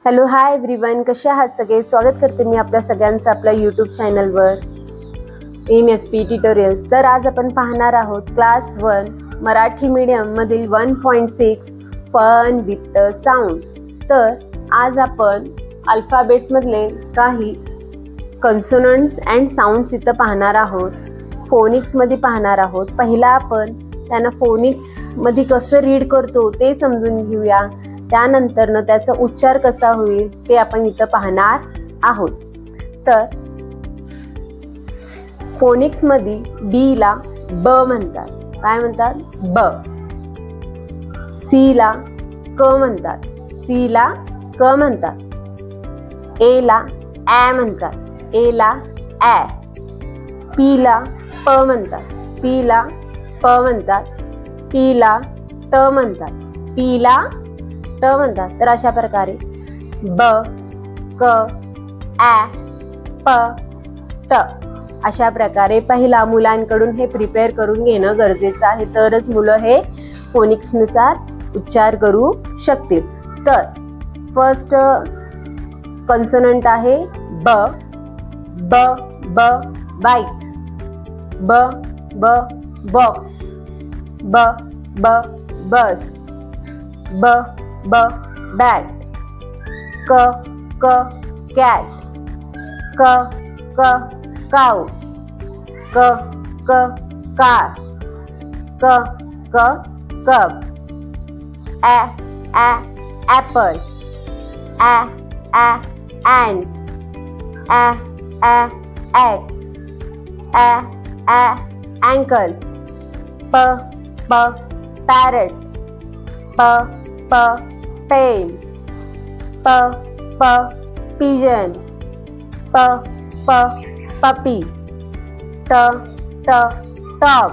Hello hi everyone, कसे आहात सगळे। स्वागत करते मी आपल्या सगळ्यांचं आपल्या यूट्यूब चॅनलवर NSP ट्युटोरियल्स। तर आज आपण पाहणार आहोत क्लास 1 मराठी मीडियम मधील 1.6 फन विथ साऊंड। तर आज आपण अल्फाबेट्स मधले काही कॉन्सोनंट्स अँड साऊंड्स इथं पाहणार आहोत, फोनिक्स मध्ये पाहणार आहोत। पहिला आपण त्यांना फोनिक्स मध्ये कसं रीड करतो ते समजून घेऊया, त्यानंतर त्याचा उच्चार कसा होईल ते आपण इथं पाहणार आहोत। तर फोनिक्स मध्ये बी ला ब म्हणतात, काय म्हणतात? ब। सी ला क म्हणतात, सी ला क म्हणतात। ए ला ä म्हणतात, ए ला ä। पी ला प म्हणतात, पी ला प म्हणतात। टी ला ट म्हणतात, टी ला ट म्हणतात। तर अशा प्रकारे ब, क, ä, प, ट अशा प्रकारे पहिला मुलांकडून हे प्रिपेअर करून घेणं गरजेचं आहे, तरच मुलं हे फोनिक्स नुसार उच्चार करू शकतील। तर फर्स्ट कॉन्सोनंट आहे ब। ब ब बाईट, ब ब बॉक्स, ब ब बस, ब ब बॅट, क क कॅट, क क काऊ, क क कार, क क कप, ä ä ॲपल, ä ä ॲन्ट, ä ä ॲक्स, ä ä अँकल, प प पॅरट, प प पेन, प प पिजन, प प पपी, ट ट टॉप,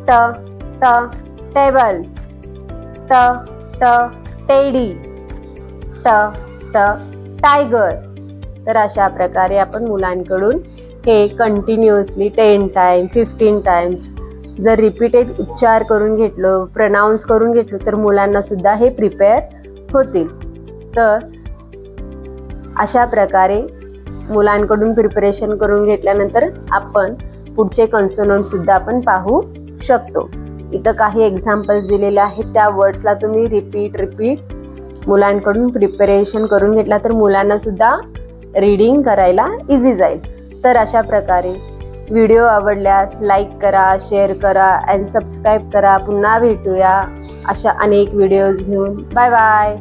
ट ट टेबल, ट ट टेडी, ट ट टायगर। तर अशा प्रकारे आपण मुलांकडून हे कंटिन्युअसली 10 टाइम 15 टाइम्स जर रिपीटेड उच्चार करून घेतलं, प्रनाउन्स करून घेतलं, तर मुलांना सुद्धा हे प्रिपेअर होतील। तर अशा प्रकारे मुलांकडून प्रिपरेशन करून घेतल्यानंतर आपण पुढचे कॉन्सोनंट सुद्धा आपण पाहू शकतो। इथं काही एक्झाम्पल्स दिलेले आहेत, त्या वर्ड्सला तुम्ही रिपीट मुलांकडून प्रिपरेशन करून घेतला तर मुलांना सुद्धा रीडिंग करायला इझी जाईल। तर अशा प्रकारे व्हिडिओ आवडल्यास लाईक करा, शेअर करा आणि सबस्क्राईब करा। पुन्हा भेटूया अशा अनेक व्हिडिओज घेऊन। Bye bye.